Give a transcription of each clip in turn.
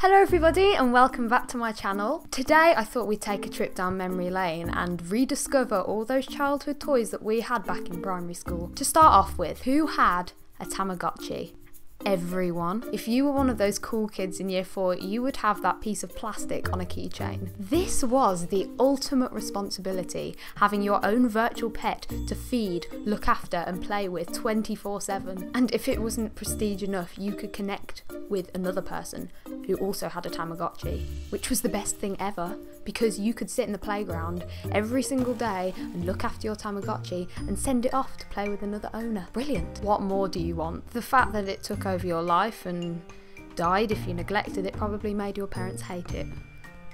Hello everybody and welcome back to my channel. Today I thought we'd take a trip down memory lane and rediscover all those childhood toys that we had back in primary school. To start off with, who had a Tamagotchi? Everyone. If you were one of those cool kids in year 4, you would have that piece of plastic on a keychain. This was the ultimate responsibility, having your own virtual pet to feed, look after and play with 24/7. And if it wasn't prestige enough, you could connect with another person who also had a Tamagotchi, which was the best thing ever, because you could sit in the playground every single day and look after your Tamagotchi and send it off to play with another owner. Brilliant. What more do you want? The fact that it took over your life and died if you neglected it probably made your parents hate it.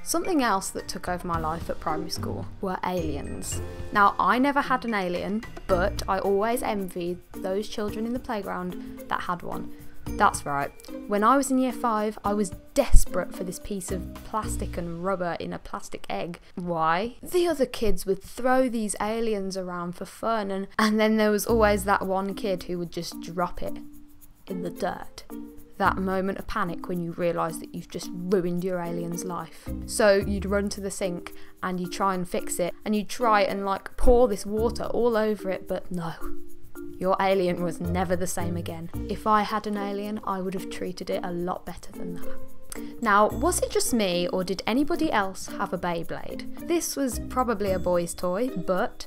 Something else that took over my life at primary school were aliens. Now, I never had an alien, but I always envied those children in the playground that had one. That's right. When I was in year 5, I was desperate for this piece of plastic and rubber in a plastic egg. Why? The other kids would throw these aliens around for fun, and then there was always that one kid who would just drop it in the dirt. That moment of panic when you realise that you've just ruined your alien's life. So you'd run to the sink and you try and fix it, and you try and pour this water all over it, but no. Your alien was never the same again. If I had an alien, I would have treated it a lot better than that. Now, was it just me, or did anybody else have a Beyblade? This was probably a boy's toy, but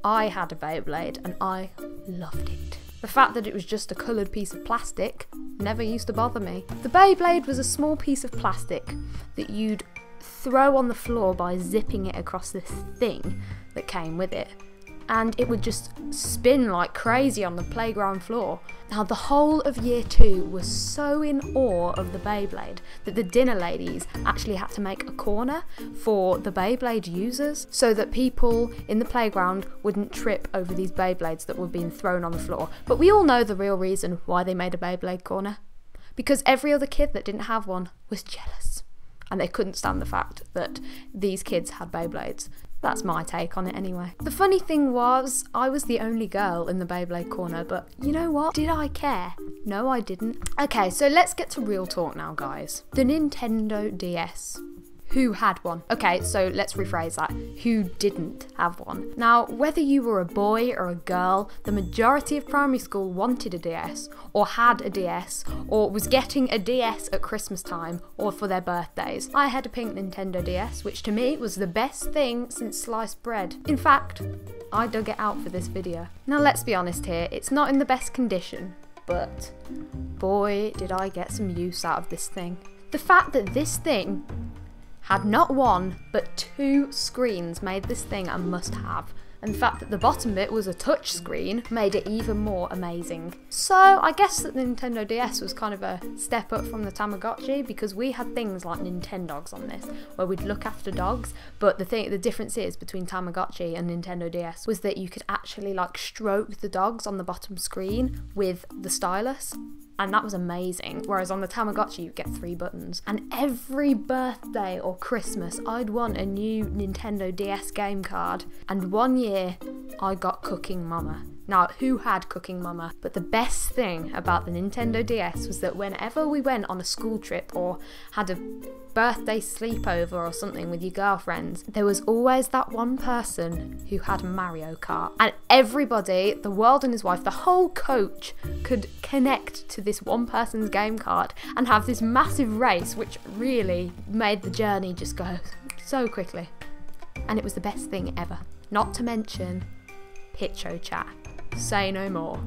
I had a Beyblade and I loved it. The fact that it was just a coloured piece of plastic never used to bother me. The Beyblade was a small piece of plastic that you'd throw on the floor by zipping it across this thing that came with it, and it would just spin like crazy on the playground floor. Now, the whole of year 2 was so in awe of the Beyblade that the dinner ladies actually had to make a corner for the Beyblade users so that people in the playground wouldn't trip over these Beyblades that were being thrown on the floor. But we all know the real reason why they made a Beyblade corner. Because every other kid that didn't have one was jealous, and they couldn't stand the fact that these kids had Beyblades. That's my take on it anyway. The funny thing was, I was the only girl in the Beyblade corner, but you know what? Did I care? No, I didn't. Okay, so let's get to real talk now, guys. The Nintendo DS. Who had one? Okay, so let's rephrase that. Who didn't have one? Now, whether you were a boy or a girl, the majority of primary school wanted a DS, or had a DS, or was getting a DS at Christmas time, or for their birthdays. I had a pink Nintendo DS, which to me was the best thing since sliced bread. In fact, I dug it out for this video. Now, let's be honest here, it's not in the best condition, but boy, did I get some use out of this thing. The fact that this thing had not one, but 2 screens made this thing a must-have. And the fact that the bottom bit was a touch screen made it even more amazing. So I guess that the Nintendo DS was kind of a step up from the Tamagotchi, because we had things like Nintendogs on this, where we'd look after dogs, but the difference is between Tamagotchi and Nintendo DS was that you could actually stroke the dogs on the bottom screen with the stylus. And that was amazing. Whereas on the Tamagotchi, you get 3 buttons. And every birthday or Christmas, I'd want a new Nintendo DS game card. And one year, I got Cooking Mama. Now, who had Cooking Mama? But the best thing about the Nintendo DS was that whenever we went on a school trip or had a birthday sleepover or something with your girlfriends, there was always that one person who had Mario Kart. And everybody, the world and his wife, the whole coach could connect to this one person's game card and have this massive race, which really made the journey just go so quickly. And it was the best thing ever. Not to mention Pitcho Chat. Say no more.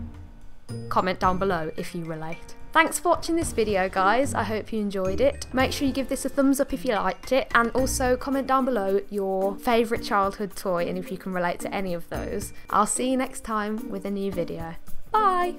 Comment down below if you relate. Thanks for watching this video, guys. I hope you enjoyed it. Make sure you give this a thumbs up if you liked it, and also comment down below your favourite childhood toy and if you can relate to any of those. I'll see you next time with a new video. Bye!